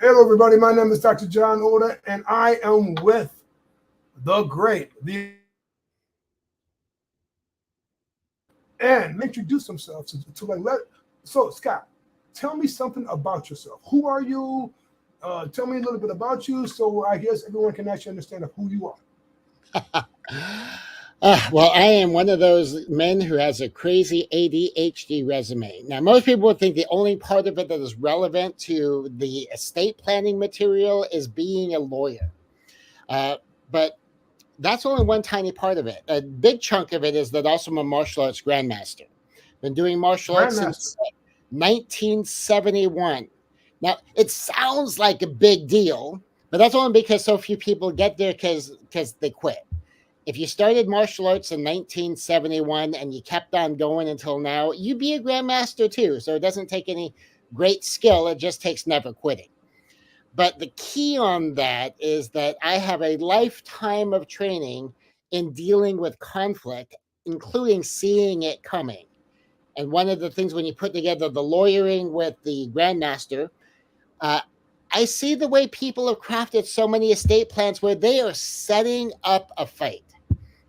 Hello, everybody. My name is Dr. John Oda, and I am with the great, the and introduce themselves to like let. So, Scott, tell me something about yourself. Who are you? Tell me a little bit about you, so I guess everyone can actually understand of who you are. Well, I am one of those men who has a crazy ADHD resume. Now, most people would think the only part of it that is relevant to the estate planning material is being a lawyer. Uh, but that's only one tiny part of it. A big chunk of it is that also I'm a martial arts grandmaster. Been doing martial arts Grandmaster. since 1971. Now, it sounds like a big deal, but that's only because so few people get there because they quit. If you started martial arts in 1971 and you kept on going until now, you'd be a grandmaster too. So it doesn't take any great skill, it just takes never quitting. But the key on that is that I have a lifetime of training in dealing with conflict, including seeing it coming. And one of the things when you put together the lawyering with the grandmaster, uh, I see the way people have crafted so many estate plans where they are setting up a fight.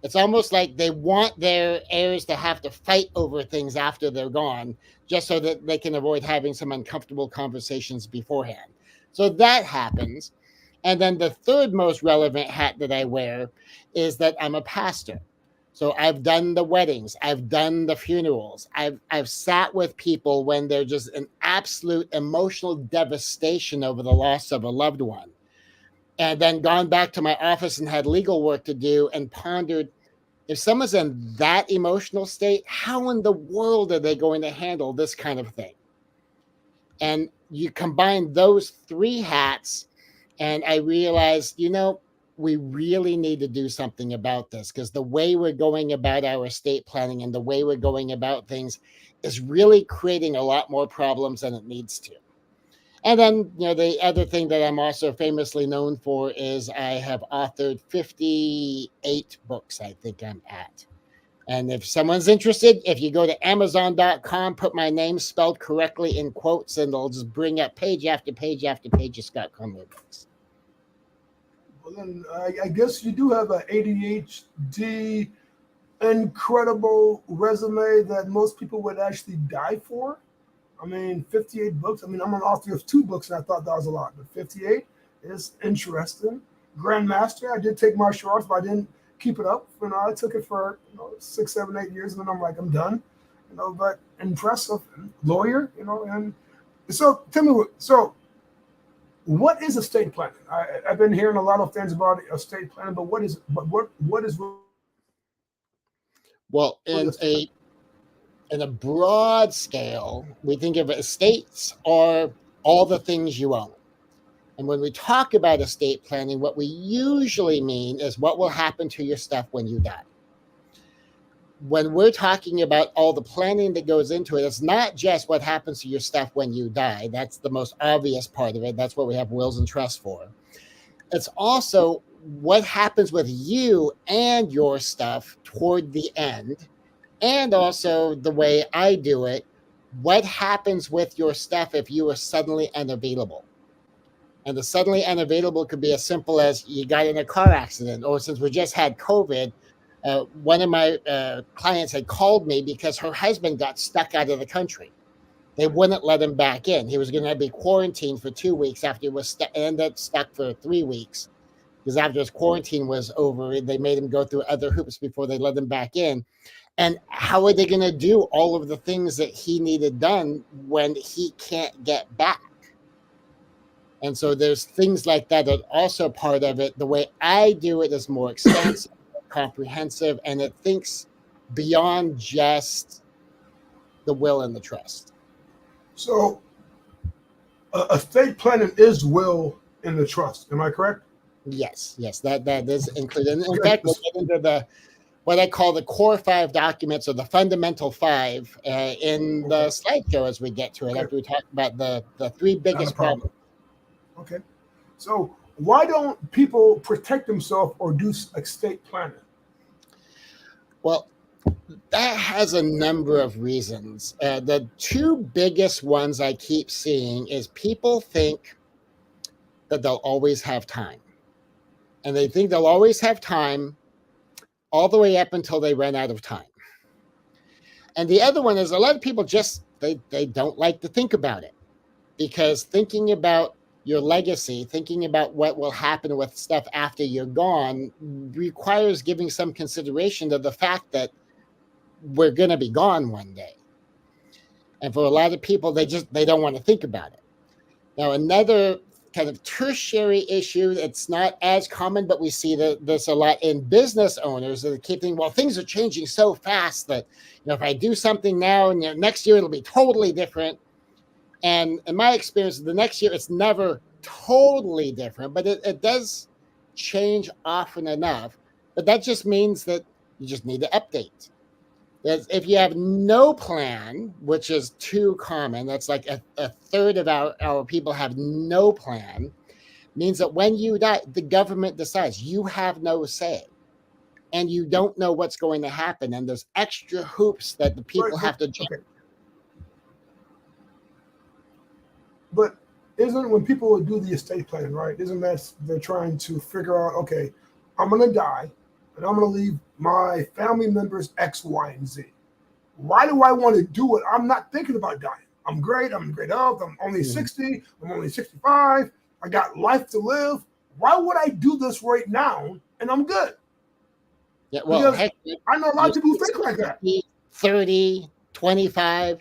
It's almost like they want their heirs to have to fight over things after they're gone, just so that they can avoid having some uncomfortable conversations beforehand. So that happens. And then the third most relevant hat that I wear is that I'm a pastor. So I've done the weddings, I've done the funerals, I've sat with people when they're just an absolute emotional devastation over the loss of a loved one, and then gone back to my office and had legal work to do and pondered, if someone's in that emotional state, how in the world are they going to handle this kind of thing? And you combine those three hats, and I realized, we really need to do something about this because the way we're going about our estate planning and the way we're going about things is really creating a lot more problems than it needs to. And then, the other thing that I'm also famously known for is I have authored 58 books, I think I'm at. And if someone's interested, if you go to Amazon.com, put my name spelled correctly in quotes, and they'll just bring up page after page after page of Scott Conway books. Well, then I guess you do have an ADHD incredible resume that most people would actually die for. I mean, 58 books. I mean, I'm an author of two books, and I thought that was a lot, but 58 is interesting. Grandmaster, I did take martial arts, but I didn't keep it up. I took it for 6, 7, 8 years, and then I'm like, I'm done. But impressive. Lawyer, and so tell me what is estate planning? I've been hearing a lot of things about estate planning, but what is really Well, estate planning? in a broad scale, we think of estates are all the things you own. And when we talk about estate planning, what we usually mean is what will happen to your stuff when you die. When we're talking about all the planning that goes into it, it's not just what happens to your stuff when you die. That's the most obvious part of it. That's what we have wills and trusts for. It's also what happens with you and your stuff toward the end, and also the way I do it. What happens with your stuff if you are suddenly unavailable? And the suddenly unavailable could be as simple as you got in a car accident, or since we just had COVID, one of my clients had called me because her husband got stuck out of the country. They wouldn't let him back in. He was going to be quarantined for 2 weeks after he was ended up stuck for 3 weeks, because after his quarantine was over, they made him go through other hoops before they let him back in. And how are they going to do all of the things that he needed done when he can't get back? And so there's things like that that are also part of it. The way I do it is more expansive, comprehensive, and it thinks beyond just the will and the trust. So estate planning is will in the trust. Am I correct? Yes, that is included. And in Okay. fact, we'll get into the what I call the core five documents or the fundamental five in the Okay. slideshow as we get to it Okay. after we talk about the three Not a biggest problems. problem. Okay. So why don't people protect themselves or do estate planning? Well, that has a number of reasons. The two biggest ones I keep seeing is people think that they'll always have time. And they think they'll always have time all the way up until they run out of time. And the other one is a lot of people just, they don't like to think about it, because thinking about your legacy, thinking about what will happen with stuff after you're gone requires giving some consideration to the fact that we're going to be gone one day. And for a lot of people, they don't want to think about it. Now, another kind of tertiary issue, it's not as common, but we see this a lot in business owners that keep thinking, well, things are changing so fast that, if I do something now and next year it'll be totally different. And in my experience, the next year it's never totally different, but it does change often enough. But that just means that you just need to update. If you have no plan, which is too common, that's like a third of our people have no plan, means that when you die, the government decides. You have no say. And you don't know what's going to happen. And there's extra hoops that the people have to jump. Okay. But isn't when people do the estate planning, right? Isn't that they're trying to figure out, okay, I'm going to die and I'm going to leave my family members X, Y, and Z. Why do I want to do it? I'm not thinking about dying. I'm great. I'm in great health. I'm only 60. I'm only 65. I got life to live. Why would I do this right now? And I'm good. Yeah, well, heck, I know a lot of people who think like that. 30, 25.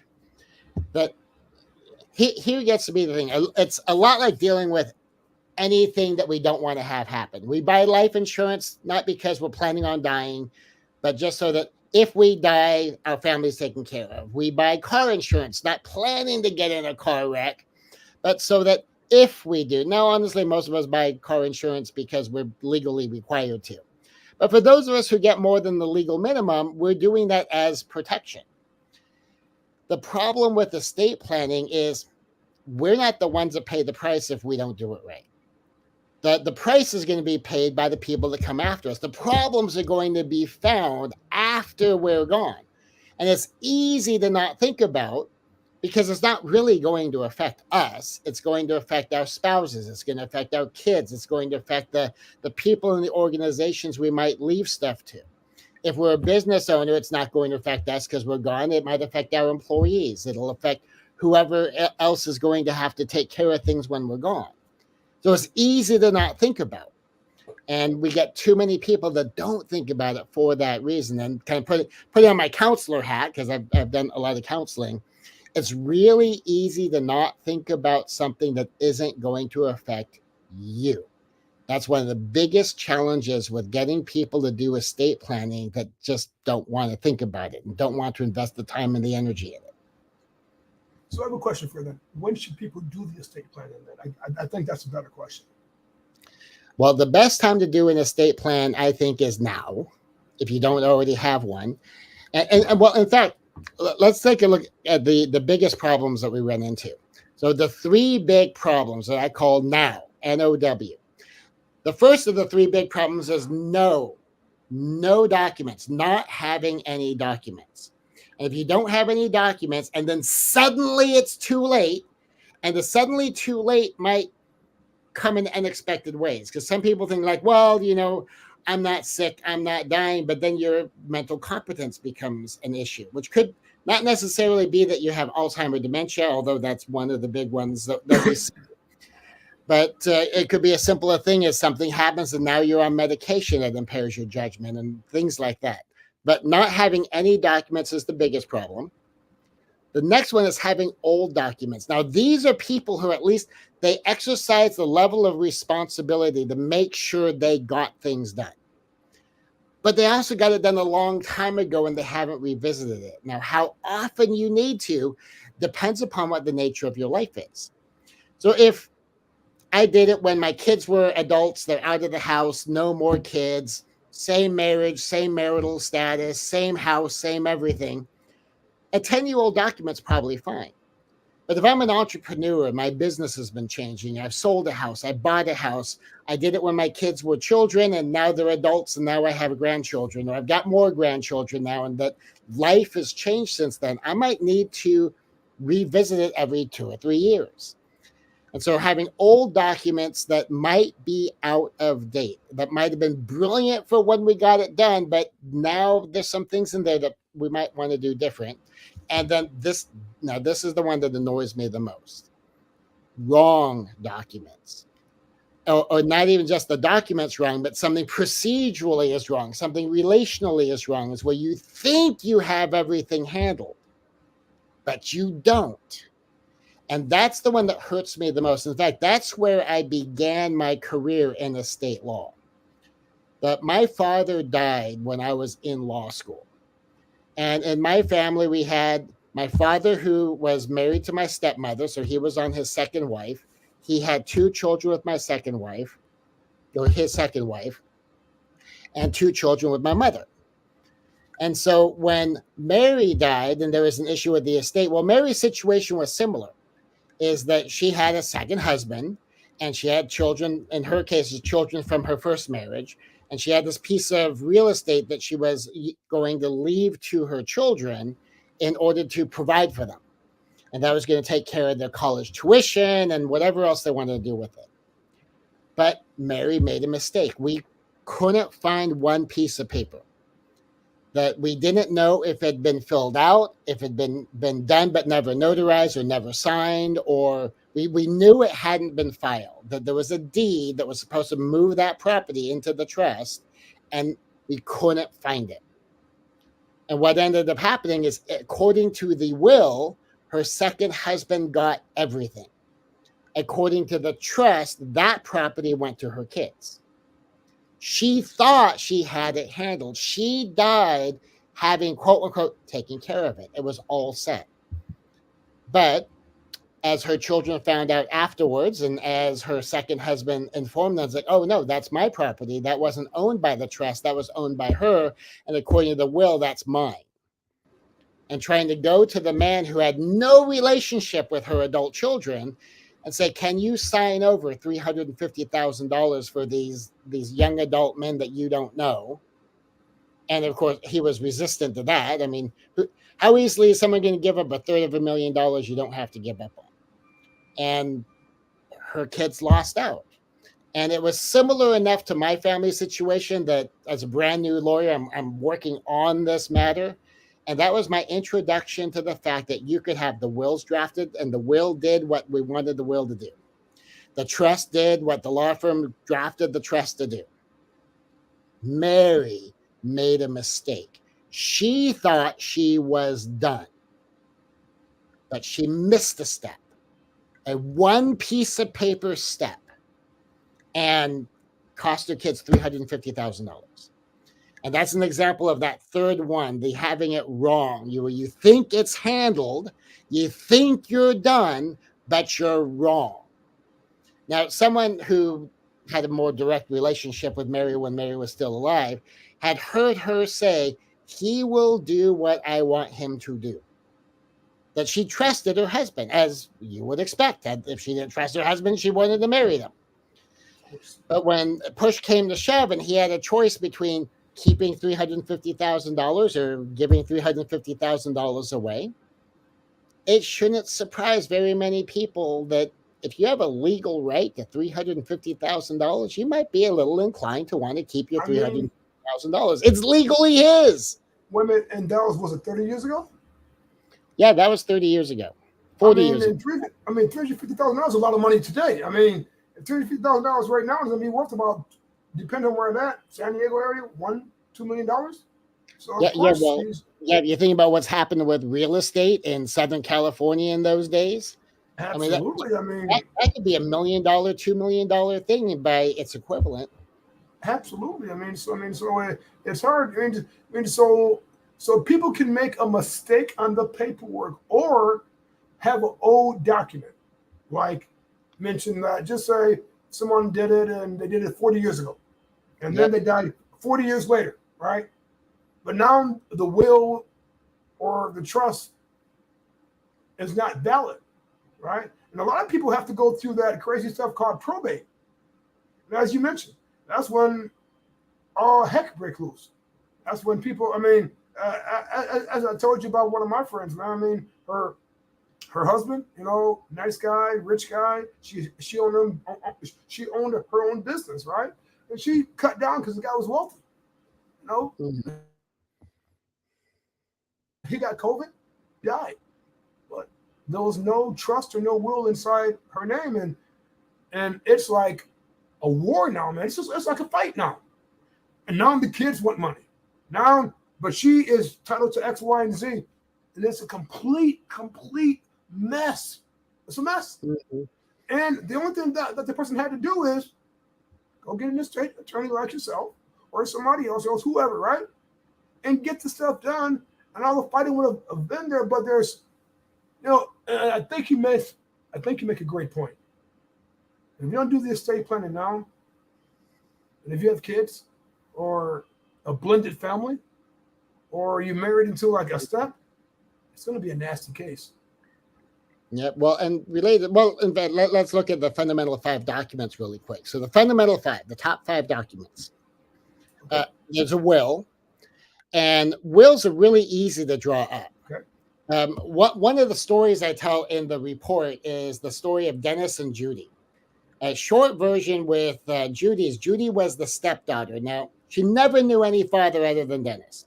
But here gets to be the thing. It's a lot like dealing with anything that we don't want to have happen. We buy life insurance, not because we're planning on dying, but just so that if we die, our family's taken care of. We buy car insurance, not planning to get in a car wreck, but so that if we do. Now, honestly, most of us buy car insurance because we're legally required to. But for those of us who get more than the legal minimum, we're doing that as protection. The problem with estate planning is we're not the ones that pay the price if we don't do it right. The price is going to be paid by the people that come after us. The problems are going to be found after we're gone. And it's easy to not think about because it's not really going to affect us. It's going to affect our spouses. It's going to affect our kids. It's going to affect the people in the organizations we might leave stuff to. If we're a business owner, it's not going to affect us because we're gone. It might affect our employees. It'll affect whoever else is going to have to take care of things when we're gone. So it's easy to not think about. And we get too many people that don't think about it for that reason. And kind of put on my counselor hat, because I've done a lot of counseling. It's really easy to not think about something that isn't going to affect you. That's one of the biggest challenges with getting people to do estate planning that just don't want to think about it and don't want to invest the time and the energy in it. So I have a question for them. When should people do the estate planning then? I think that's a better question. Well, the best time to do an estate plan, I think, is now, if you don't already have one. And well, in fact, let's take a look at the biggest problems that we run into. So the three big problems that I call NOW, N-O-W. The first of the three big problems is no documents, not having any documents. And if you don't have any documents and then suddenly it's too late, and the suddenly too late might come in unexpected ways. Because some people think like, well, I'm not sick, I'm not dying, but then your mental competence becomes an issue, which could not necessarily be that you have Alzheimer's dementia, although that's one of the big ones that we see. But it could be as simple a thing as something happens and now you're on medication that impairs your judgment and things like that. But not having any documents is the biggest problem. The next one is having old documents. Now, these are people who at least they exercise the level of responsibility to make sure they got things done. But they also got it done a long time ago and they haven't revisited it. Now, how often you need to depends upon what the nature of your life is. So if I did it when my kids were adults, they're out of the house, no more kids, same marriage, same marital status, same house, same everything, a 10-year-old document's probably fine. But if I'm an entrepreneur, my business has been changing, I've sold a house, I bought a house, I did it when my kids were children and now they're adults and now I have grandchildren, or I've got more grandchildren now, and that life has changed since then, I might need to revisit it every 2 or 3 years. And so having old documents that might be out of date, that might have been brilliant for when we got it done, but now there's some things in there that we might want to do different. And then this is the one that annoys me the most. Wrong documents. Or not even just the documents wrong, but something procedurally is wrong, something relationally is wrong, is where you think you have everything handled, but you don't. And that's the one that hurts me the most. In fact, that's where I began my career in estate law. But my father died when I was in law school. And in my family, we had my father, who was married to my stepmother, so he was on his second wife. He had 2 children with my second wife, or his second wife, and 2 children with my mother. And so when Mary died and there was an issue with the estate, well, Mary's situation was similar. Is that she had a second husband and she had children, in her case, children from her first marriage. And she had this piece of real estate that she was going to leave to her children in order to provide for them. And that was going to take care of their college tuition and whatever else they wanted to do with it. But Mary made a mistake. We couldn't find one piece of paper that we didn't know if it had been filled out, if it had been done but never notarized or never signed, or we knew it hadn't been filed, that there was a deed that was supposed to move that property into the trust, and we couldn't find it. And what ended up happening is, according to the will, her second husband got everything. According to the trust, that property went to her kids. She thought she had it handled. She died having, quote unquote, taken care of it. It was all set. But as her children found out afterwards, and as her second husband informed them, it's like, oh no, that's my property. That wasn't owned by the trust. That was owned by her. And according to the will, that's mine. And trying to go to the man who had no relationship with her adult children and say, can you sign over $350,000 for these young adult men that you don't know? And of course, he was resistant to that. I mean, how easily is someone going to give up $250,000 you don't have to give up on? And her kids lost out. And it was similar enough to my family situation that as a brand new lawyer, I'm working on this matter. And that was my introduction to the fact that you could have the wills drafted, and the will did what we wanted the will to do. The trust did what the law firm drafted the trust to do. Mary made a mistake. She thought she was done, but she missed a step, a one piece of paper step, and cost her kids $350,000. And that's an example of that third one, the having it wrong. You think it's handled, you think you're done, but you're wrong. Now, someone who had a more direct relationship with Mary when Mary was still alive had heard her say, he will do what I want him to do. That she trusted her husband, as you would expect. If she didn't trust her husband, she wanted to marry them. But when push came to shove and he had a choice between keeping $350,000 or giving $350,000 away, it shouldn't surprise very many people that if you have a legal right to $350,000, you might be a little inclined to want to keep your $350,000. It's legally his. Women, and that was it 30 years ago? Yeah, that was 30 years ago. 40 years ago. $350,000 is a lot of money today. I mean, $350,000 right now is going to be worth about, depending on where that San Diego area, $1-2 million. So you think about what's happened with real estate in Southern California in those days. Absolutely. That could be $1 million, $2 million thing by its equivalent. Absolutely. So it's hard. So people can make a mistake on the paperwork or have an old document, like mention that. Just say someone did it and they did it 40 years ago, and then they died 40 years later, right? But now the will or the trust is not valid, right? And a lot of people have to go through that crazy stuff called probate. And as you mentioned, that's when all heck breaks loose. That's when people, as I told you about one of my friends, man, her her husband, nice guy, rich guy. She owned her own business, right? And she cut down because the guy was wealthy. Mhm. He got COVID, died, but there was no trust or no will inside her name, and it's like a war now, man. It's like a fight now, and now the kids want money now, but she is titled to X, Y, and Z, and it's a complete mess. It's a mess. Mm-hmm. And the only thing that the person had to do is go get an estate attorney like yourself or somebody else, whoever, right? And get the stuff done. And all the fighting would have been there, but there's, I think you make a great point. If you don't do the estate planning now, and if you have kids or a blended family, or you married into like a step, it's going to be a nasty case. Yeah, well, and related, well, in fact, let's look at the fundamental 5 documents really quick. So the fundamental 5, the top 5 documents. Okay. There's a will, and wills are really easy to draw up. Okay. One of the stories I tell in the report is the story of Dennis and Judy. A short version with Judy was the stepdaughter. Now, she never knew any father other than Dennis.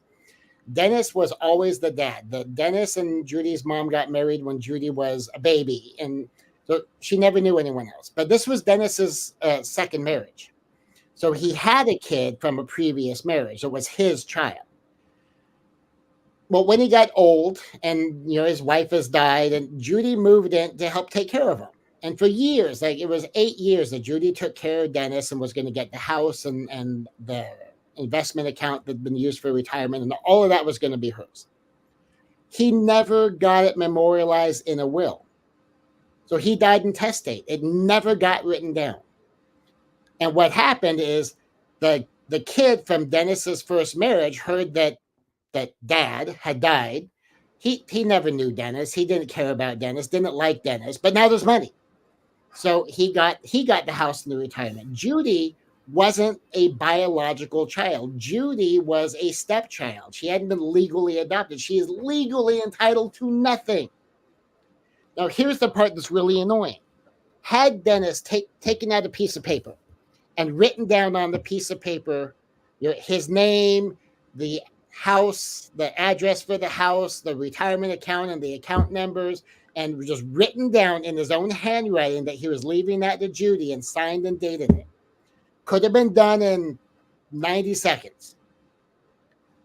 Dennis was always the dad. Dennis and Judy's mom got married when Judy was a baby, and so she never knew anyone else. But this was Dennis's second marriage. So he had a kid from a previous marriage. It was his child. Well, when he got old and his wife has died, and Judy moved in to help take care of him. And for years, like it was 8 years that Judy took care of Dennis and was going to get the house and the investment account that had been used for retirement, and all of that was going to be hers. He never got it memorialized in a will. So he died intestate. It never got written down. And what happened is the kid from Dennis's first marriage heard that dad had died. He never knew Dennis. He didn't care about Dennis, didn't like Dennis, but now there's money. So he got the house in the retirement. Judy wasn't a biological child. Judy was a stepchild. She hadn't been legally adopted. She is legally entitled to nothing. Now, here's the part that's really annoying. Had Dennis taken out a piece of paper and written down on the piece of paper his name, the house, the address for the house, the retirement account, and the account numbers, and just written down in his own handwriting that he was leaving that to Judy and signed and dated it, could have been done in 90 seconds.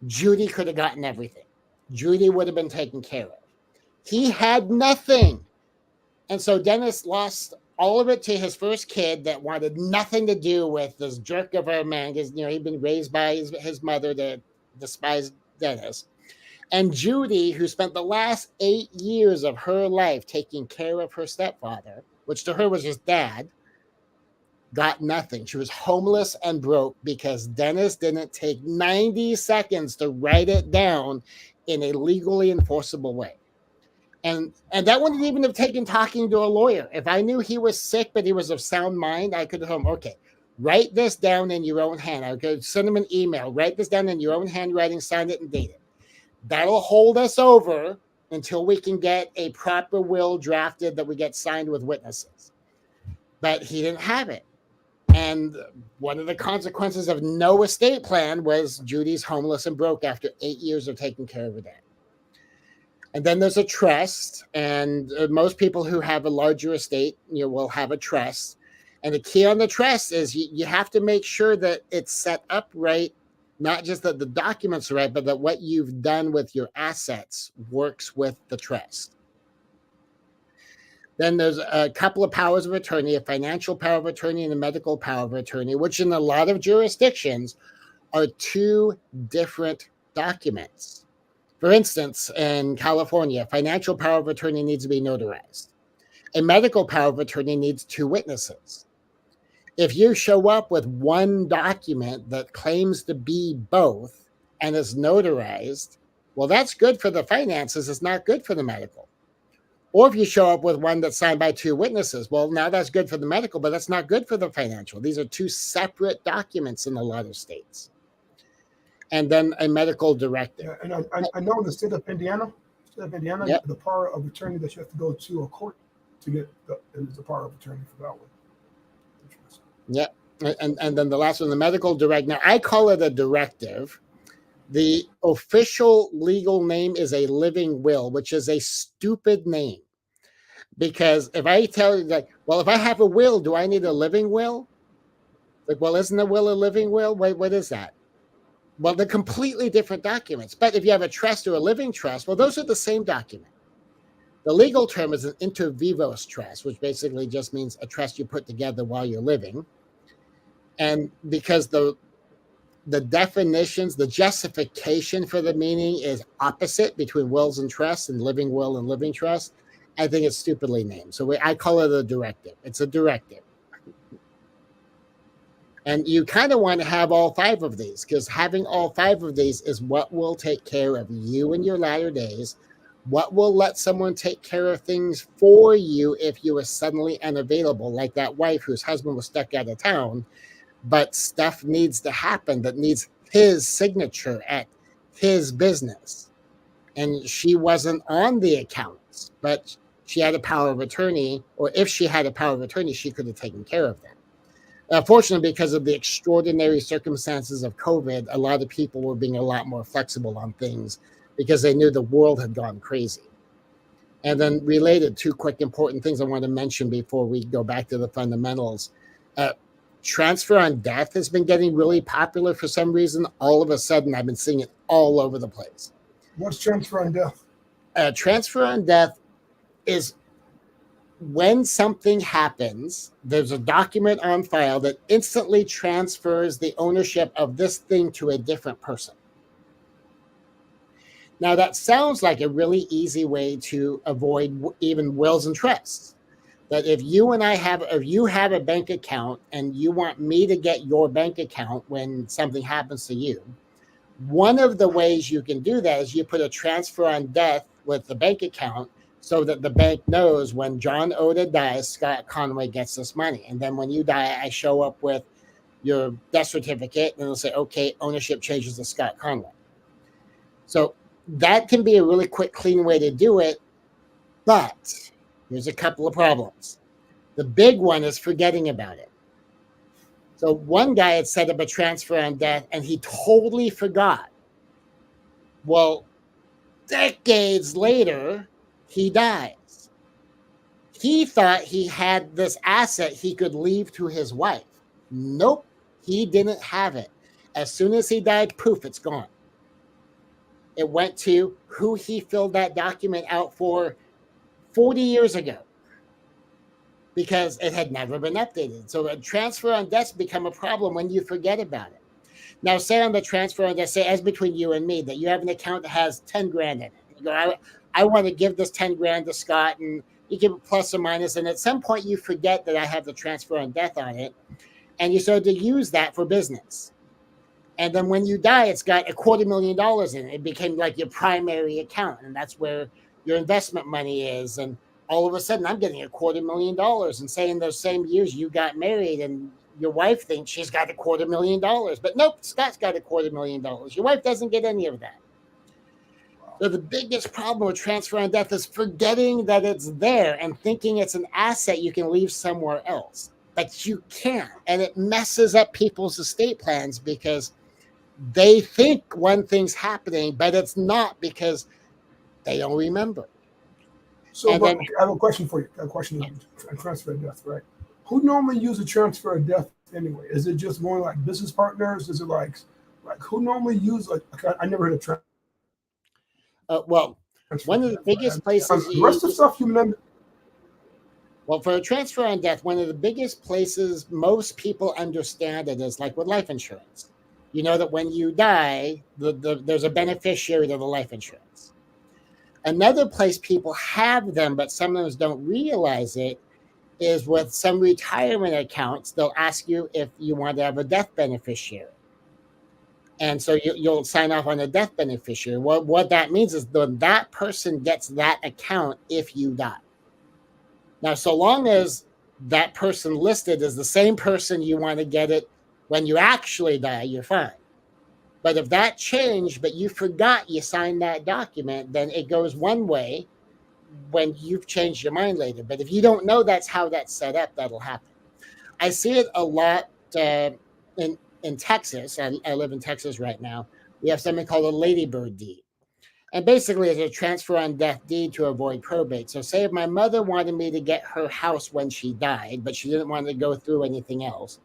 Judy could have gotten everything. Judy would have been taken care of. He had nothing. And so Dennis lost all of it to his first kid that wanted nothing to do with this jerk of a man, because he'd been raised by his mother to despise Dennis. And Judy, who spent the last 8 years of her life taking care of her stepfather, which to her was his dad, got nothing. She was homeless and broke because Dennis didn't take 90 seconds to write it down in a legally enforceable way. And that wouldn't even have taken talking to a lawyer. If I knew he was sick, but he was of sound mind, I could have told him, okay, write this down in your own hand. I could send him an email, write this down in your own handwriting, sign it and date it. That'll hold us over until we can get a proper will drafted that we get signed with witnesses. But he didn't have it. And one of the consequences of no estate plan was Judy's homeless and broke after 8 years of taking care of her dad. And then there's a trust, and most people who have a larger estate, will have a trust. And the key on the trust is you have to make sure that it's set up right, not just that the documents are right, but that what you've done with your assets works with the trust. Then there's a couple of powers of attorney, a financial power of attorney and a medical power of attorney, which in a lot of jurisdictions are 2 different documents. For instance, in California, financial power of attorney needs to be notarized. A medical power of attorney needs 2 witnesses. If you show up with one document that claims to be both and is notarized, well, that's good for the finances. It's not good for the medical. Or if you show up with one that's signed by 2 witnesses, well, now that's good for the medical, but that's not good for the financial. These are 2 separate documents in a lot of states. And then a medical director. Yeah, and I know in the state of Indiana, So in Indiana, Yep. the power of attorney that you have to go to a court to get is the power of attorney for that one. Interesting. Yep. And then the last one, the medical direct. Now I call it a directive. The official legal name is a living will, which is a stupid name. Because if I tell you that, well, if I have a will, do I need a living will? Like, well, isn't a will a living will? What is that? Well, they're completely different documents. But if you have a trust or a living trust, well, those are the same document. The legal term is an inter vivos trust, which basically just means a trust you put together while you're living. And because the definitions, the justification for the meaning is opposite between wills and trusts and living will and living trust, I think it's stupidly named. So I call it a directive. It's a directive. And you kind of want to have all 5 of these, because having all 5 of these is what will take care of you in your latter days, what will let someone take care of things for you if you are suddenly unavailable, like that wife whose husband was stuck out of town, but stuff needs to happen that needs his signature at his business. And she wasn't on the accounts, but she had a power of attorney, or if she had a power of attorney, she could have taken care of that. Fortunately, because of the extraordinary circumstances of COVID, a lot of people were being a lot more flexible on things because they knew the world had gone crazy. And then related, 2 quick important things I want to mention before we go back to the fundamentals. Transfer on death has been getting really popular for some reason. All of a sudden, I've been seeing it all over the place. What's transfer on death? Transfer on death is when something happens, there's a document on file that instantly transfers the ownership of this thing to a different person. Now, that sounds like a really easy way to avoid even wills and trusts. That if you have a bank account and you want me to get your bank account when something happens to you, one of the ways you can do that is you put a transfer on death with the bank account, so that the bank knows when John Oda dies, Scott Conway gets this money. And then when you die, I show up with your death certificate and it'll say, okay, ownership changes to Scott Conway. So that can be a really quick, clean way to do it. But there's a couple of problems. The big one is forgetting about it. So one guy had set up a transfer on death and he totally forgot. Well, decades later, he dies. He thought he had this asset he could leave to his wife. Nope, he didn't have it. As soon as he died, poof, it's gone. It went to who he filled that document out for 40 years ago because it had never been updated. So a transfer on death's become a problem when you forget about it. Now, say on the transfer on death, say as between you and me, that you have an account that has 10 grand in it. You go, I want to give this 10 grand to Scott, and you give it plus or minus, and at some point you forget that I have the transfer on death on it, and you start to use that for business. And then when you die, it's got $250,000 in it. It became like your primary account, and that's where your investment money is. And all of a sudden, I'm getting $250,000, and say in those same years you got married, and your wife thinks she's got $250,000, but nope, Scott's got $250,000. Your wife doesn't get any of that. So the biggest problem with transfer on death is forgetting that it's there and thinking it's an asset you can leave somewhere else. But you can't. And it messes up people's estate plans because they think one thing's happening, but it's not because they don't remember. So And then- I have a question for you. A question on transfer of death, right? Who normally uses a transfer of death anyway? Is it just more like business partners? Is it like who normally use I never heard of transfer. Well, Transfer one of of the death. biggest places The rest of stuff you well, for a transfer on death, one of the biggest places most people understand it is like with life insurance. You know that when you die, there's a beneficiary to the life insurance. Another place people have them, but sometimes don't realize it, is with some retirement accounts. They'll ask you if you want to have a death beneficiary. And so you'll sign off on a death beneficiary. What that means is that person gets that account if you die. Now, so long as that person listed is the same person you want to get it when you actually die, you're fine. But if that changed, but you forgot you signed that document, then it goes one way when you've changed your mind later. But if you don't know that's how that's set up, that'll happen. I see it a lot in Texas. I live in Texas right now. We have something called a ladybird deed. And basically, it's a transfer on death deed to avoid probate. So, say if my mother wanted me to get her house when she died, but she didn't want to go through anything else,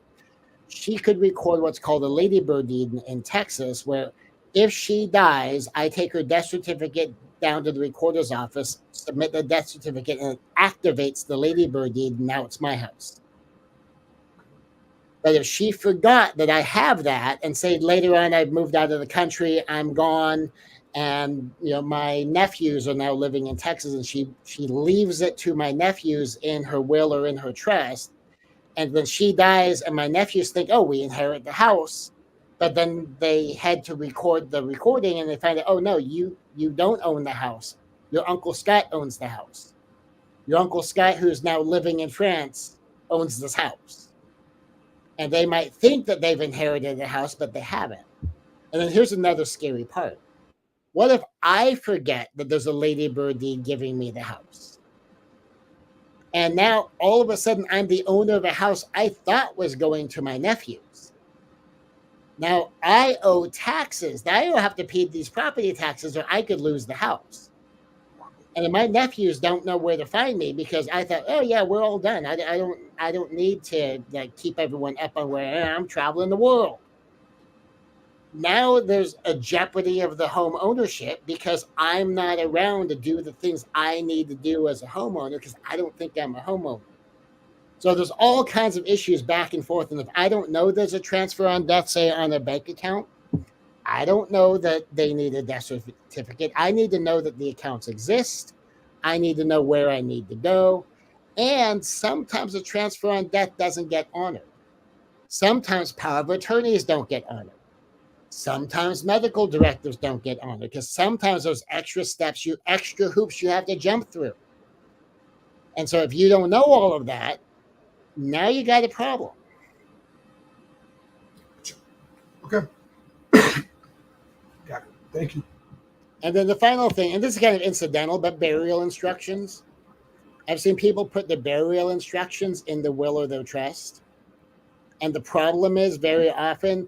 she could record what's called a ladybird deed in Texas, where if she dies, I take her death certificate down to the recorder's office, submit the death certificate, and it activates the ladybird deed, and now it's my house. But if she forgot that I have that, and say later on I've moved out of the country, I'm gone, and my nephews are now living in Texas, and she leaves it to my nephews in her will or in her trust, and then she dies, and my nephews think, oh, we inherit the house, but then they had to record the recording, and they find out, oh no, you don't own the house. Your Uncle Scott owns the house. Your Uncle Scott, who's now living in France, owns this house. And they might think that they've inherited the house, but they haven't. And then here's another scary part. What if I forget that there's a ladybird deed giving me the house? And now all of a sudden I'm the owner of a house I thought was going to my nephews. Now I owe taxes. Now I don't have to pay these property taxes, or I could lose the house. And my nephews don't know where to find me because I thought, oh yeah, we're all done. I don't need to keep everyone up on where I'm traveling the world. Now there's a jeopardy of the home ownership because I'm not around to do the things I need to do as a homeowner because I don't think I'm a homeowner. So there's all kinds of issues back and forth. And if I don't know there's a transfer on death, say on a bank account, I don't know that they need a death certificate. I need to know that the accounts exist. I need to know where I need to go. And sometimes a transfer on death doesn't get honored. Sometimes power of attorneys don't get honored. Sometimes medical directives don't get honored because sometimes there's extra steps, extra hoops you have to jump through. And so if you don't know all of that, now you got a problem. Okay. Got it. Thank you. And then the final thing, and this is kind of incidental, but burial instructions. I've seen people put the burial instructions in the will or their trust. And the problem is very often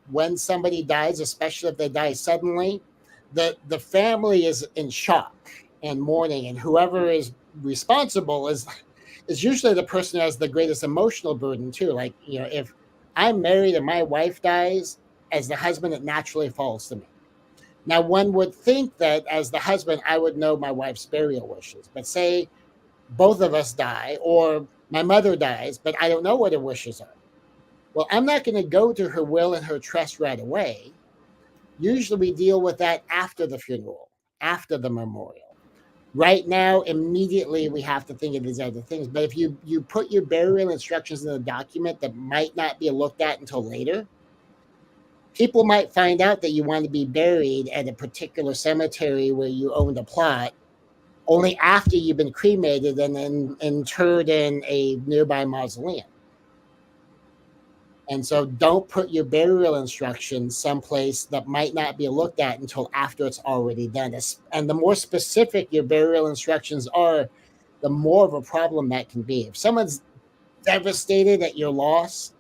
when somebody dies, especially if they die suddenly, the family is in shock and mourning, and whoever is responsible is usually the person who has the greatest emotional burden too. Like, if I'm married and my wife dies, as the husband, it naturally falls to me. Now, one would think that as the husband, I would know my wife's burial wishes. But say both of us die, or my mother dies, but I don't know what her wishes are. Well, I'm not going to go to her will and her trust right away. Usually we deal with that after the funeral, after the memorial. Right now, immediately we have to think of these other things. But if you put your burial instructions in a document that might not be looked at until later, people might find out that you want to be buried at a particular cemetery where you owned a plot only after you've been cremated and then interred in a nearby mausoleum. And so don't put your burial instructions someplace that might not be looked at until after it's already done. And the more specific your burial instructions are, the more of a problem that can be. If someone's devastated at your loss,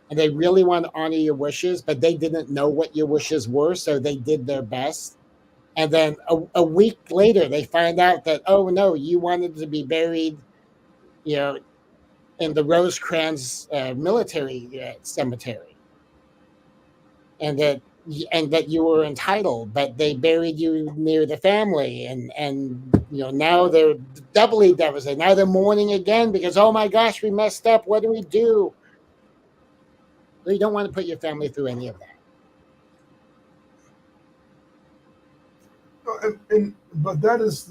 and they really want to honor your wishes, but they didn't know what your wishes were, so they did their best. And then a week later, they find out that, oh, no, you wanted to be buried, in the Rosecrans military cemetery. And that you were entitled, but they buried you near the family. And now they're doubly devastated. Now they're mourning again because, oh, my gosh, we messed up. What do we do? You don't want to put your family through any of that. But that is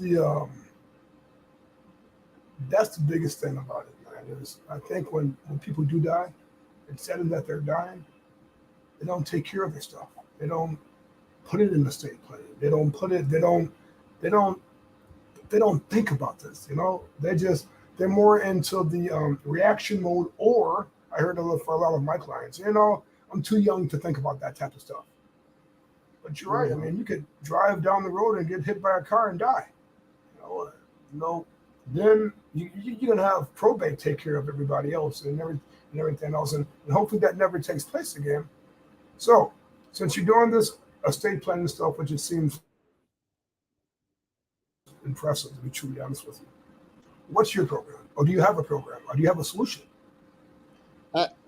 that's the biggest thing about it, man. I think when people do die, instead of that they're dying, they don't take care of their stuff. They don't put it in the estate plan. They don't put it. They don't think about this. They're more into the reaction mode. Or I heard for a lot of my clients, I'm too young to think about that type of stuff. But you're right. I mean, you could drive down the road and get hit by a car and die. No, then you're gonna have probate take care of everybody else and everything else, and hopefully that never takes place again. So, since you're doing this estate planning stuff, which it seems impressive to be truly honest with you, what's your program, or do you have a program, or do you have a solution?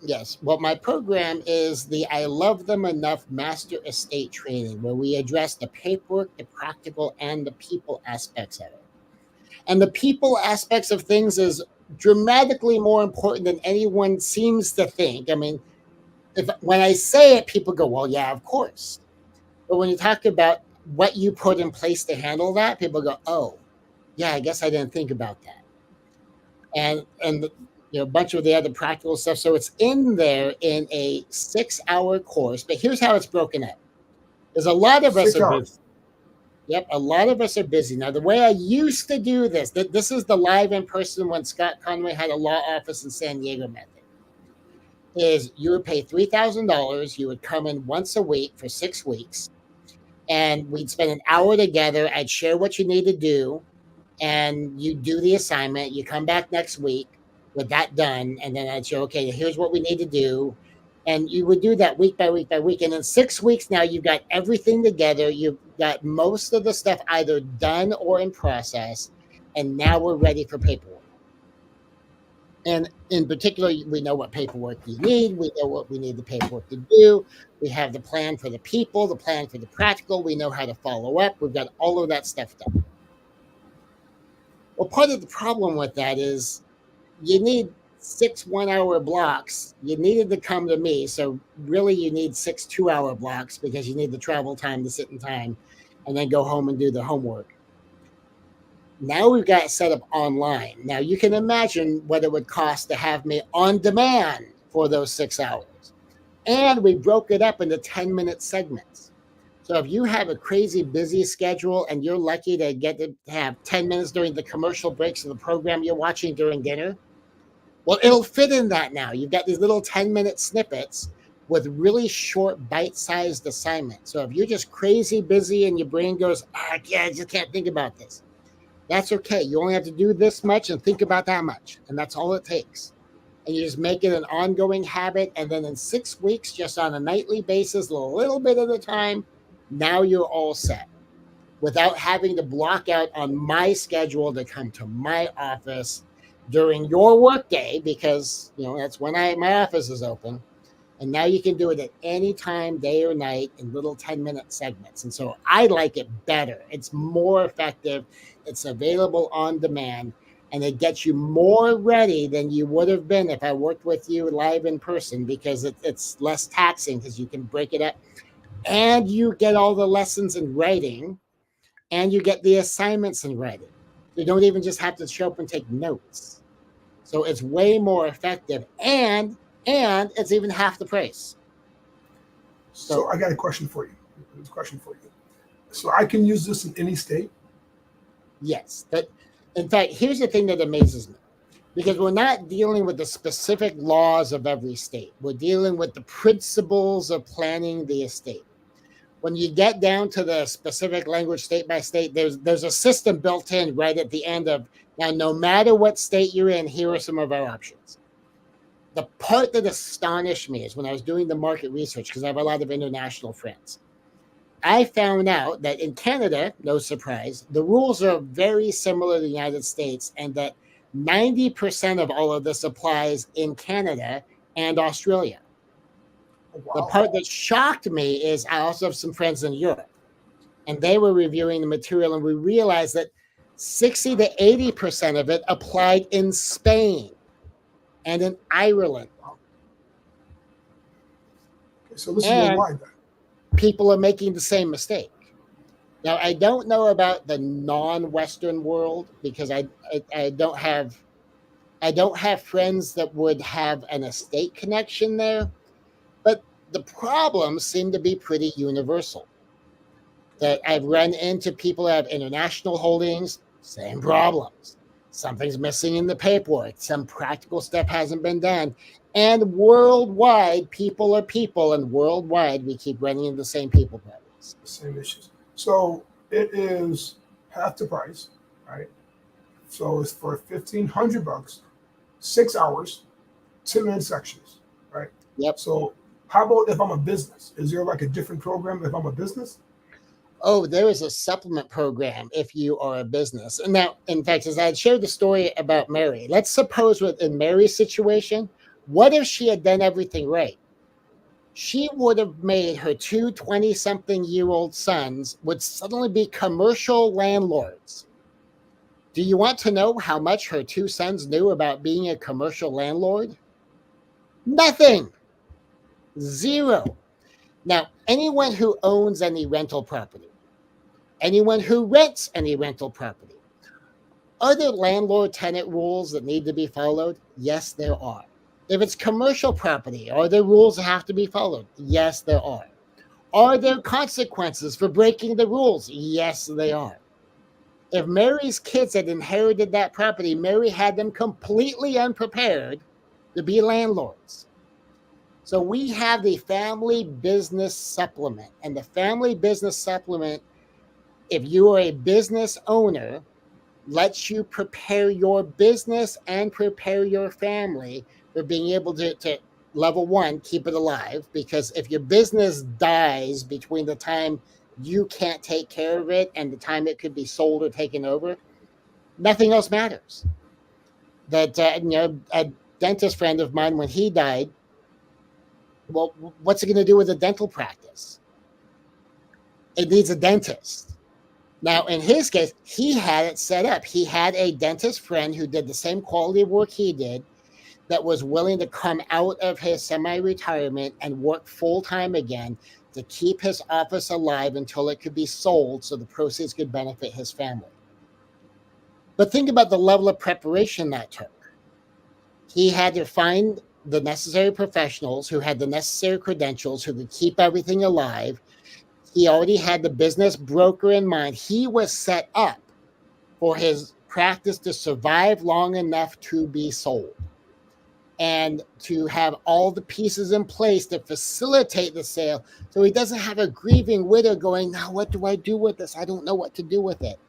Yes. Well, my program is the I Love Them Enough Master Estate Training, where we address the paperwork, the practical, and the people aspects of it. And the people aspects of things is dramatically more important than anyone seems to think. I mean, when I say it, people go, well, yeah, of course. But when you talk about what you put in place to handle that, people go, oh, yeah, I guess I didn't think about that. And a bunch of the other practical stuff. So it's in there in a 6-hour course. But here's how it's broken up. There's a lot of us are busy. Yep, a lot of us are busy. Now, the way I used to do this is the live in person when Scott Conway had a law office in San Diego method, is you would pay $3,000. You would come in once a week for 6 weeks, and we'd spend an hour together. I'd share what you need to do, and you do the assignment. You come back next week with that done, and then I'd show, okay, here's what we need to do. And you would do that week by week by week. And in 6 weeks now, you've got everything together. You've got most of the stuff either done or in process. And now we're ready for paperwork. And in particular, we know what paperwork you need. We know what we need the paperwork to do. We have the plan for the people, the plan for the practical. We know how to follow up. We've got all of that stuff done. Well, part of the problem with that is you need 6 1-hour blocks. You needed to come to me. So really you need 6 2-hour blocks because you need the travel time, the sitting time, and then go home and do the homework. Now we've got it set up online. Now you can imagine what it would cost to have me on demand for those 6 hours. And we broke it up into 10-minute segments. So if you have a crazy busy schedule and you're lucky to get to have 10 minutes during the commercial breaks of the program you're watching during dinner, well, it'll fit in that now. You've got these little 10-minute snippets with really short, bite-sized assignments. So if you're just crazy busy and your brain goes, I just can't think about this, that's okay. You only have to do this much and think about that much, and that's all it takes. And you just make it an ongoing habit, and then in 6 weeks, just on a nightly basis, a little bit at a time, now you're all set without having to block out on my schedule to come to my office during your work day, because that's when my office is open. And now you can do it at any time, day or night, in little 10-minute segments. And so I like it better. It's more effective. It's available on demand, and it gets you more ready than you would have been if I worked with you live in person, because it's less taxing because you can break it up, and you get all the lessons in writing, and you get the assignments in writing. You don't even just have to show up and take notes. So it's way more effective, and it's even half the price. So I got a question for you. So I can use this in any state? Yes. But in fact, here's the thing that amazes me. Because we're not dealing with the specific laws of every state. We're dealing with the principles of planning the estate. When you get down to the specific language state by state, there's a system built in right at the end of, now, no matter what state you're in, here are some of our options. The part that astonished me is when I was doing the market research, because I have a lot of international friends, I found out that in Canada, no surprise, the rules are very similar to the United States, and that 90% of all of this applies in Canada and Australia. Wow. The part that shocked me is I also have some friends in Europe, and they were reviewing the material, and we realized that 60 to 80% of it applied in Spain and in Ireland. Okay, so this is worldwide then. People are making the same mistake. Now, I don't know about the non-Western world, because I don't have friends that would have an estate connection there. But the problems seem to be pretty universal. That I've run into people that have international holdings, same problems. Something's missing in the paperwork. Some practical stuff hasn't been done. And worldwide, people are people, and worldwide, we keep running into the same people problems. issues. The same issues. So it is half the price, right? So it's for $1,500, 6 hours, 10-minute sections, right? Yep. So how about if I'm a business? Is there like a different program if I'm a business? Oh, there is a supplement program if you are a business. And now, in fact, as I had shared the story about Mary, let's suppose in Mary's situation, what if she had done everything right? She would have made her two 20-something-year-old sons would suddenly be commercial landlords. Do you want to know how much her two sons knew about being a commercial landlord? Nothing. Zero. Now, anyone who owns any rental property, anyone who rents any rental property, are there landlord-tenant rules that need to be followed? Yes, there are. If it's commercial property, are there rules that have to be followed? Yes, there are. Are there consequences for breaking the rules? Yes, they are. If Mary's kids had inherited that property, Mary had them completely unprepared to be landlords. So we have the Family Business Supplement. And the Family Business Supplement, if you are a business owner, lets you prepare your business and prepare your family for being able to level one, keep it alive. Because if your business dies between the time you can't take care of it and the time it could be sold or taken over, nothing else matters. That a dentist friend of mine, when he died, well, what's it going to do with a dental practice? It needs a dentist. Now, in his case, he had it set up. He had a dentist friend who did the same quality of work he did, that was willing to come out of his semi-retirement and work full-time again to keep his office alive until it could be sold so the proceeds could benefit his family. But think about the level of preparation that took. He had to find the necessary professionals who had the necessary credentials, who could keep everything alive. He already had the business broker in mind. He was set up for his practice to survive long enough to be sold, and to have all the pieces in place to facilitate the sale, so he doesn't have a grieving widow going, now what do I do with this? I don't know what to do with it.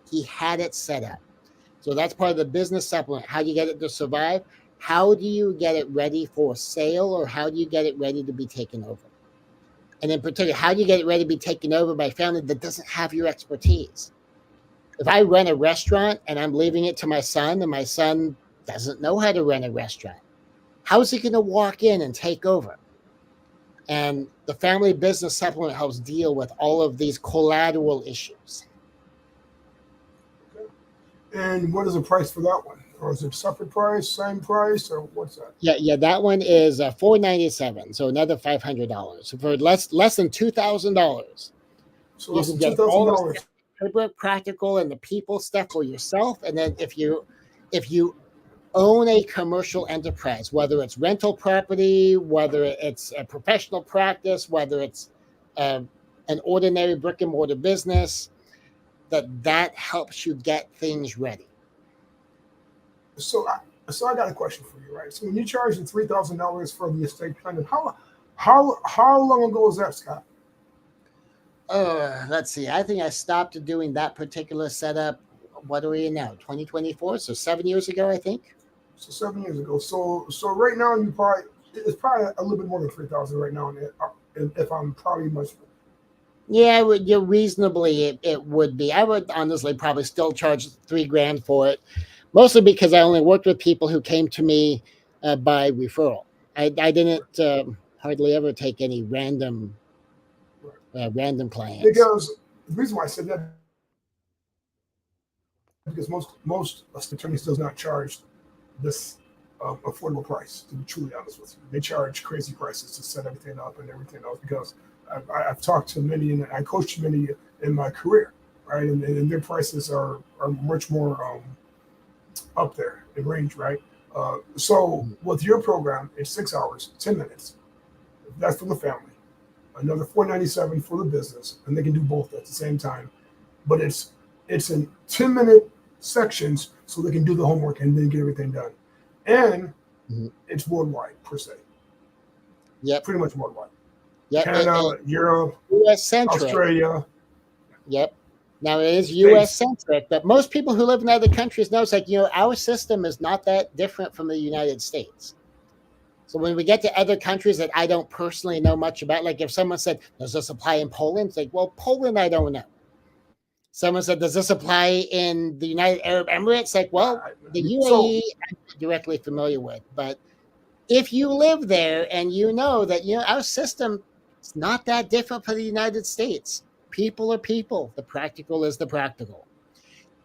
He had it set up. So that's part of the business supplement. How do you get it to survive? How do you get it ready for sale, or how do you get it ready to be taken over? And in particular, how do you get it ready to be taken over by a family that doesn't have your expertise? If I run a restaurant and I'm leaving it to my son, and my son doesn't know how to run a restaurant, how's he going to walk in and take over? And the Family Business Supplement helps deal with all of these collateral issues. And what is the price for that one? Or is it separate price, same price, or what's that? Yeah, that one is $497, so another $500. So for less than $2,000, So you less can than get all $2,000. the practical and the people stuff for yourself. And then if you own a commercial enterprise, whether it's rental property, whether it's a professional practice, whether it's an ordinary brick and mortar business, that helps you get things ready. So I got a question for you, right? So when you charge the $3,000 for the estate planning, how long ago was that, Scott? Let's see. I think I stopped doing that particular setup. What are we in now? 2024. So 7 years ago, I think. So 7 years ago. So right now it's probably a little bit more than 3,000 right now. If I'm probably much. Yeah, reasonably it would be. I would honestly probably still charge $3,000 for it, mostly because I only worked with people who came to me by referral. I didn't hardly ever take any random clients. Because the reason why I said that, because most attorneys does not charge this affordable price, to be truly honest with you. They charge crazy prices to set everything up and everything else, because I've talked to many and I coached many in my career, right? And their prices are much more up there in range, right? So with your program, it's 6 hours, 10 minutes. That's for the family. Another $497 for the business, and they can do both at the same time. But it's in 10-minute sections, so they can do the homework and then get everything done. And it's worldwide per se. Yep. Pretty much worldwide. Yep, Canada, Europe, U.S. centric. Australia. Yep. Now it is States. U.S. centric, but most people who live in other countries know it's like, our system is not that different from the United States. So when we get to other countries that I don't personally know much about, like if someone said, does this apply in Poland? It's like, well, Poland, I don't know. Someone said, does this apply in the United Arab Emirates? Like, well, the UAE, I'm not directly familiar with. But if you live there and you know that, our system is not that different from the United States. People are people. The practical is the practical.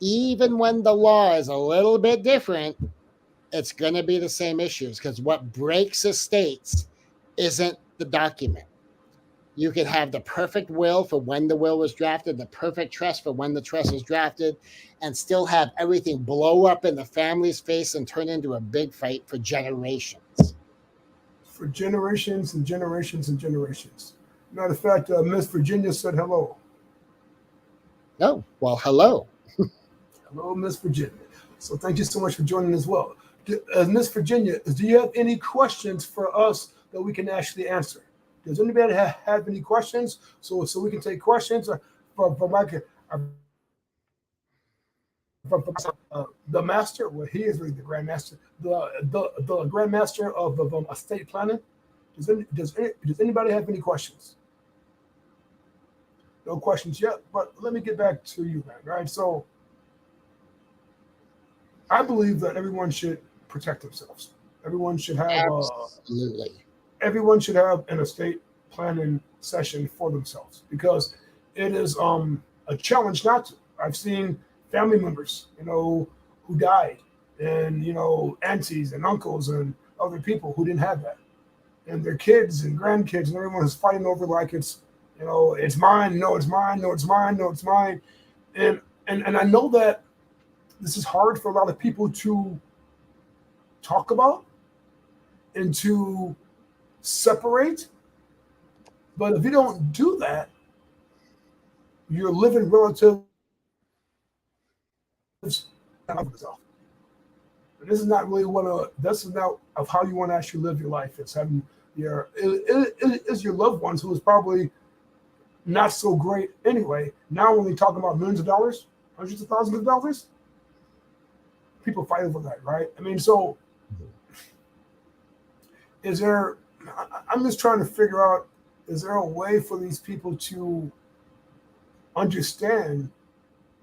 Even when the law is a little bit different, it's going to be the same issues, because what breaks the states isn't the document. You could have the perfect will for when the will was drafted, the perfect trust for when the trust was drafted, and still have everything blow up in the family's face and turn into a big fight for generations. For generations and generations and generations. Matter of fact, Miss Virginia said hello. Oh, well, hello. Hello, Miss Virginia. So thank you so much for joining as well. Miss Virginia, do you have any questions for us that we can actually answer? Does anybody have any questions? So we can take questions from the master. Well, he is really the grandmaster. The grandmaster of estate planning. Does anybody have any questions? No questions yet. But let me get back to you, man. Right. So I believe that everyone should protect themselves. Everyone should have absolutely. Everyone should have an estate planning session for themselves, because it is a challenge not to. I've seen family members, who died, and aunties and uncles and other people who didn't have that, and their kids and grandkids and everyone is fighting over like it's mine, no, it's mine, no, it's mine, no, it's mine, and I know that this is hard for a lot of people to talk about and to separate. But if you don't do that, you're living relative. And this is not really this is not of how you want to actually live your life. It's having is your loved ones, who is probably not so great anyway. Now when we talk about millions of dollars, hundreds of thousands of dollars, people fight over that, right? I mean, so I'm just trying to figure out, is there a way for these people to understand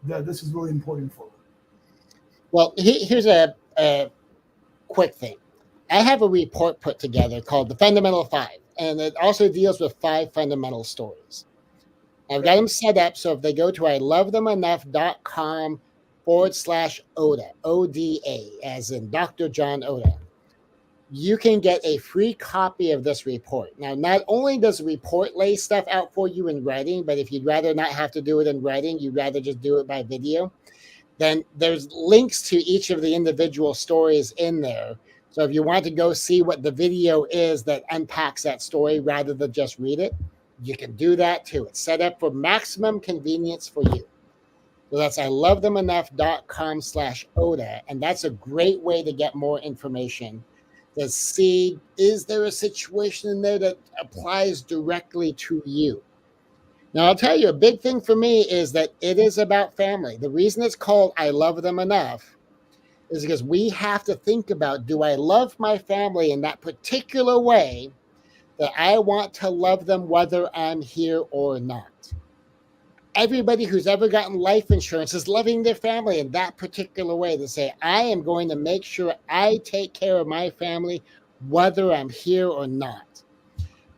that this is really important for them? Well, here's a quick thing. I have a report put together called The Fundamental Five, and it also deals with 5 fundamental stories. I've got them set up, so if they go to ilovethemenough.com/Oda, ODA, as in Dr. John Oda, you can get a free copy of this report. Now, not only does the report lay stuff out for you in writing, but if you'd rather not have to do it in writing, you'd rather just do it by video, then there's links to each of the individual stories in there. So if you want to go see what the video is that unpacks that story rather than just read it, you can do that too. It's set up for maximum convenience for you. So that's ilovethemenough.com/Oda, and that's a great way to get more information, to see, is there a situation in there that applies directly to you? Now, I'll tell you, a big thing for me is that it is about family. The reason it's called I Love Them Enough is because we have to think about, do I love my family in that particular way that I want to love them whether I'm here or not? Everybody who's ever gotten life insurance is loving their family in that particular way, to say, I am going to make sure I take care of my family whether I'm here or not.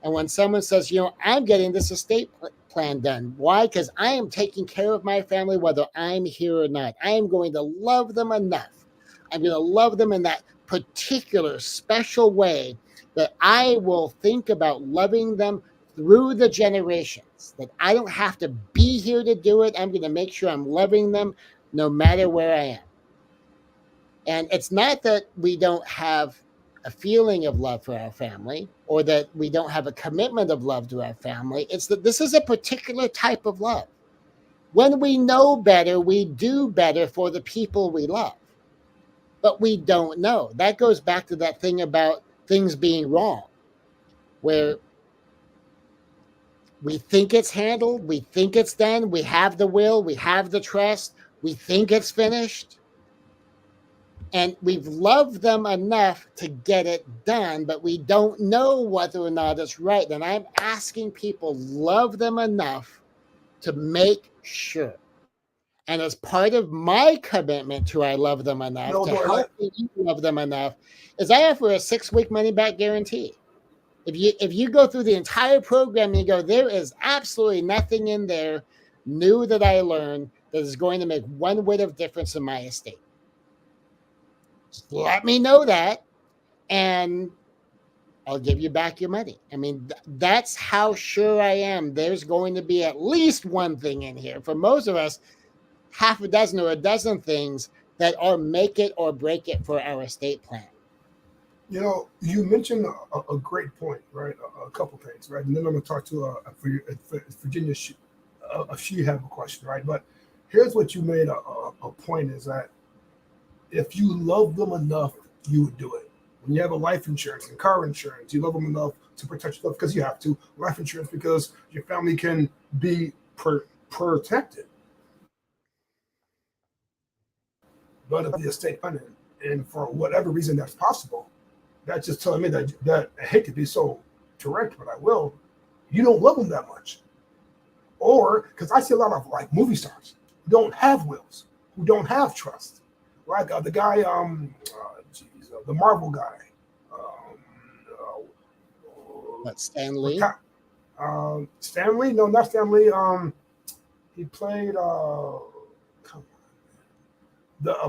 And when someone says, I'm getting this estate plan done, why? Because I am taking care of my family whether I'm here or not. I am going to love them enough. I'm going to love them in that particular special way that I will think about loving them through the generations, that I don't have to be here to do it. I'm going to make sure I'm loving them no matter where I am. And it's not that we don't have a feeling of love for our family, or that we don't have a commitment of love to our family. It's that this is a particular type of love. When we know better, we do better for the people we love. But we don't know. That goes back to that thing about things being wrong, where We think it's handled. We think it's done. We have the will. We have the trust. We think it's finished. And we've loved them enough to get it done, but we don't know whether or not it's right. And I'm asking people, love them enough to make sure. And as part of my commitment to I love them enough, to help you love them enough, is I offer a 6-week money-back guarantee. If you go through the entire program and you go, there is absolutely nothing in there new that I learned that is going to make one whit of difference in my estate. Just let me know that, and I'll give you back your money. I mean, that's how sure I am. There's going to be at least one thing in here. For most of us, half a dozen or a dozen things that are make it or break it for our estate plan. You know, you mentioned a great point, right? A couple things, right? And then I'm going to talk to Virginia. She have a question, right? But here's what you made a point is that if you love them enough, you would do it. When you have a life insurance and car insurance, you love them enough to protect yourself because you have to. Life insurance because your family can be protected. But if the estate plan, and for whatever reason that's possible, that's just telling me that I hate to be so direct, but I will. You don't love them that much, or because I see a lot of like movie stars who don't have wills, who don't have trust. Like the guy, the Marvel guy. Stan Lee? Stan Lee? No, not Stan Lee. He played a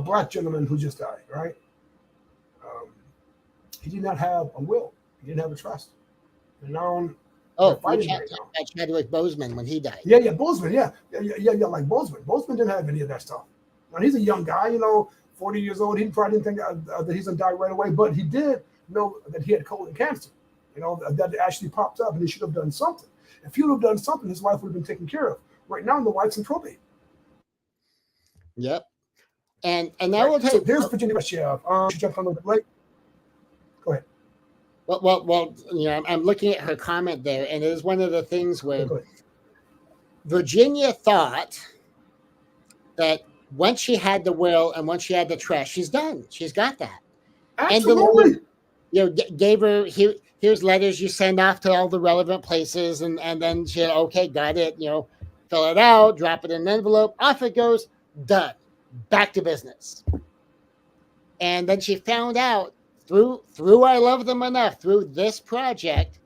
black gentleman who just died, right? He did not have a will. He didn't have a trust. And now Chadwick Boseman when he died. Yeah, Boseman. Yeah, like Boseman. Boseman didn't have any of that stuff. Now he's a young guy, 40 years old. He probably didn't think that he's gonna die right away, but he did know that he had colon cancer. That actually popped up, and he should have done something. If he would have done something, his wife would have been taken care of. Right now, the wife's in probate. Yep. And now we'll take. So there's Virginia. She jumped on a little bit late. Go ahead. Well, I'm looking at her comment there, and it is one of the things where Virginia thought that once she had the will and once she had the trust, she's done. She's got that. Absolutely. And gave her here's letters you send off to all the relevant places, and then she okay, got it. Fill it out, drop it in an envelope, off it goes, done. Back to business. And then she found out through I Love Them Enough, through this project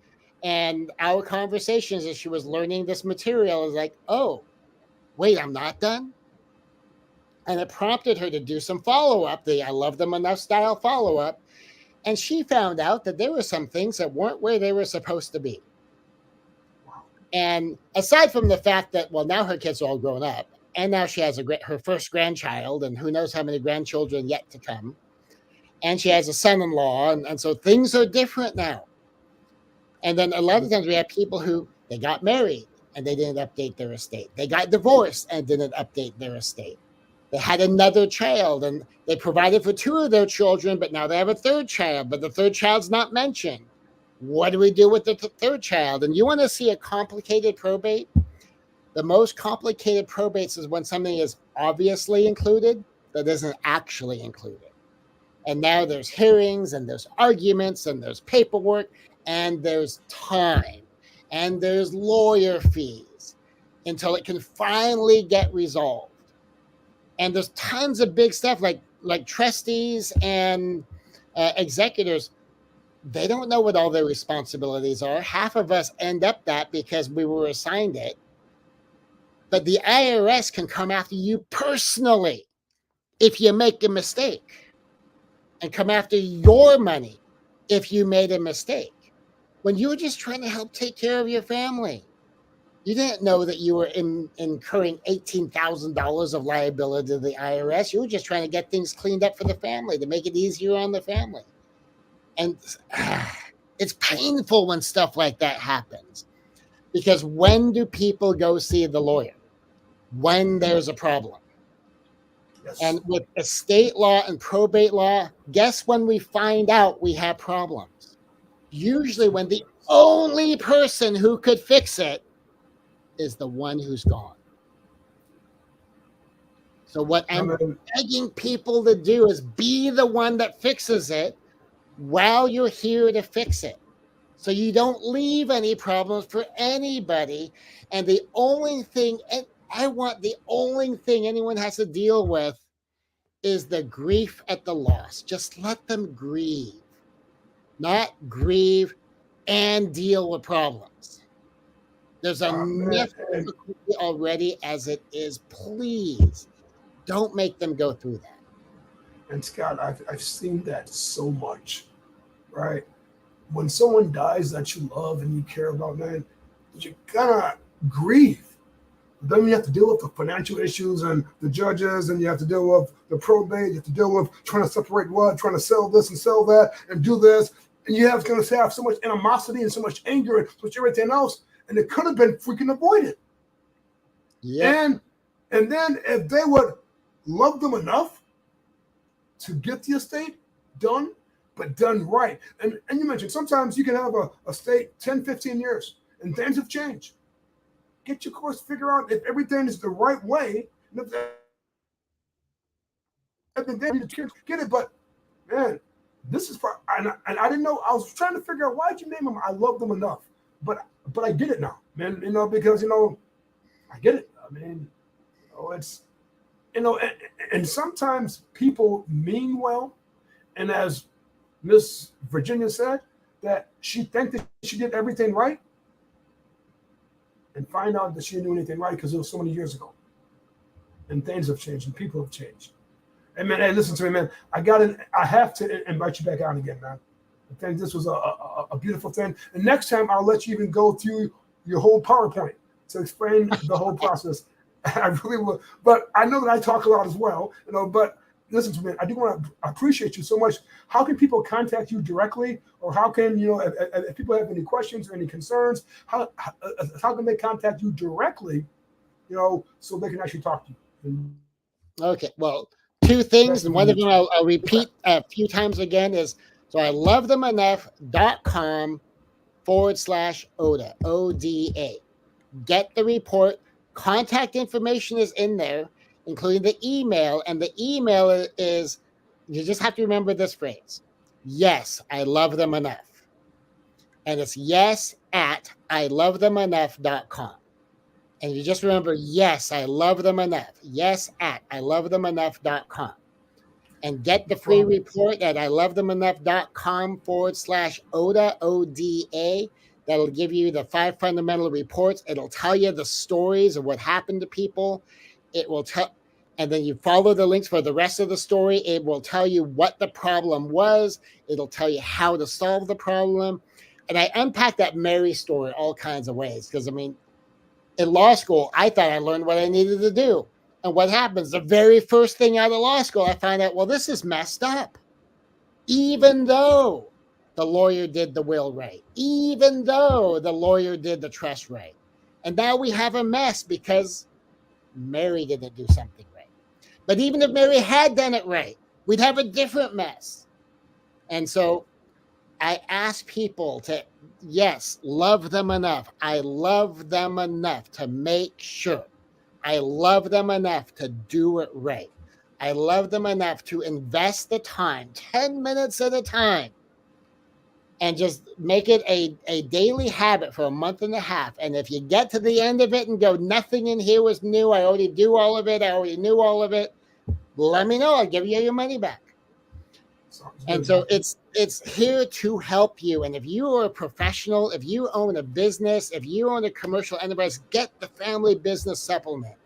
and our conversations as she was learning this material, is like, oh, wait, I'm not done. And it prompted her to do some follow-up, the I Love Them Enough style follow-up. And she found out that there were some things that weren't where they were supposed to be. And aside from the fact that, well, now her kids are all grown up, and now she has her first grandchild, and who knows how many grandchildren yet to come. And she has a son-in-law, and so things are different now. And then a lot of times we have people who, they got married, and they didn't update their estate. They got divorced and didn't update their estate. They had another child, and they provided for 2 of their children, but now they have a 3rd child, but the 3rd child's not mentioned. What do we do with the 3rd child? And you want to see a complicated probate? The most complicated probates is when something is obviously included that isn't actually included. And now there's hearings, and there's arguments, and there's paperwork, and there's time, and there's lawyer fees until it can finally get resolved. And there's tons of big stuff like trustees and executors. They don't know what all their responsibilities are. Half of us end up that because we were assigned it. But the IRS can come after you personally if you make a mistake, and come after your money if you made a mistake, when you were just trying to help take care of your family. You didn't know that you were incurring $18,000 of liability to the IRS. You were just trying to get things cleaned up for the family, to make it easier on the family. And it's painful when stuff like that happens, because when do people go see the lawyer? When there's a problem. Yes. And with estate law and probate law, guess when we find out we have problems? Usually when the only person who could fix it is the one who's gone. So what I'm begging people to do is be the one that fixes it while you're here to fix it. So you don't leave any problems for anybody. And the only thing, and I want the only thing anyone has to deal with is the grief at the loss. Just let them grieve, not grieve and deal with problems. There's enough already as it is. Please don't make them go through that. And Scott, I've seen that so much, right? When someone dies that you love and you care about, man, you're gonna grieve. Then you have to deal with the financial issues and the judges, and you have to deal with the probate. You have to deal with trying to separate what, trying to sell this and sell that and do this. And you have going to have so much animosity and so much anger and so much everything else. And it could have been freaking avoided. Yeah. And then if they would love them enough to get the estate done, but done right. And you mentioned sometimes you can have a estate 10, 15 years and things have changed. Get your course, figure out if everything is the right way. And get it, but man, this is and I didn't know. I was trying to figure out why'd you name them. I love them enough, but I get it now, man. Because I get it. I mean, it's and sometimes people mean well, and as Miss Virginia said, that she thinks that she did everything right, and find out that she didn't do anything right because it was so many years ago, and things have changed and people have changed. And man, hey, listen to me, man. I have to invite you back on again, man. I think this was a beautiful thing. And next time I'll let you even go through your whole PowerPoint to explain the whole process. I really will. But I know that I talk a lot as well, but listen to me. I do want to appreciate you so much. How can people contact you directly, or how can if people have any questions or any concerns, how can they contact you directly, so they can actually talk to you? Okay, well, two things, and one of them I'll repeat a few times again is, so I love them enough.com/ODA, ODA. Get the report. Contact information is in there, including the email, and the email is, you just have to remember this phrase: yes, I love them enough. And it's yes@ilovethemenoughh.com. And you just remember, yes, I love them enough. yes@ilovethemenoughh.com. And get the free report at ilovethemenoughh.com/ODA, ODA. That'll give you the 5 fundamental reports. It'll tell you the stories of what happened to people. It will tell, and then you follow the links for the rest of the story. It will tell you what the problem was. It'll tell you how to solve the problem. And I unpack that Mary story all kinds of ways, because I mean, in law school, I thought I learned what I needed to do. And what happens? The very first thing out of law school, I find out, well, this is messed up. Even though the lawyer did the will right, even though the lawyer did the trust right. And now we have a mess because Mary didn't do something right. But even if Mary had done it right, we'd have a different mess. And so I ask people to, yes, love them enough. I love them enough to make sure. I love them enough to do it right. I love them enough to invest the time, 10 minutes at a time, and just make it a daily habit for a month and a half. And if you get to the end of it and go, nothing in here was new, I already do all of it, I already knew all of it, let me know. I'll give you your money back. And so it's here to help you. And if you are a professional, if you own a business, if you own a commercial enterprise, get the family business supplement.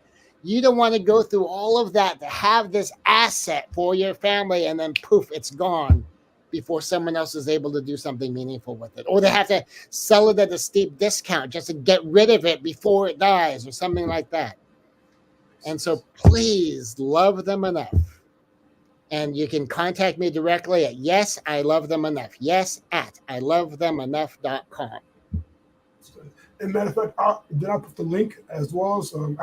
You don't want to go through all of that to have this asset for your family, and then poof, it's gone before someone else is able to do something meaningful with it. Or they have to sell it at a steep discount just to get rid of it before it dies or something like that. And so please love them enough. And you can contact me directly at yes@ilovethemenoughh. yes@ilovethemenoughh.com. And matter of fact, did I put the link as well? So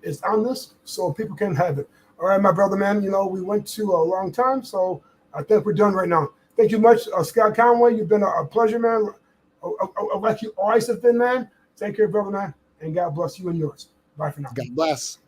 it's on this, so people can have it. All right, my brother, man. We went to a long time, so I think we're done right now. Thank you much, Scott Conway. You've been a pleasure, man. Like you always have been, man. Take care, brother, man. and God bless you and yours. Bye for now. God bless.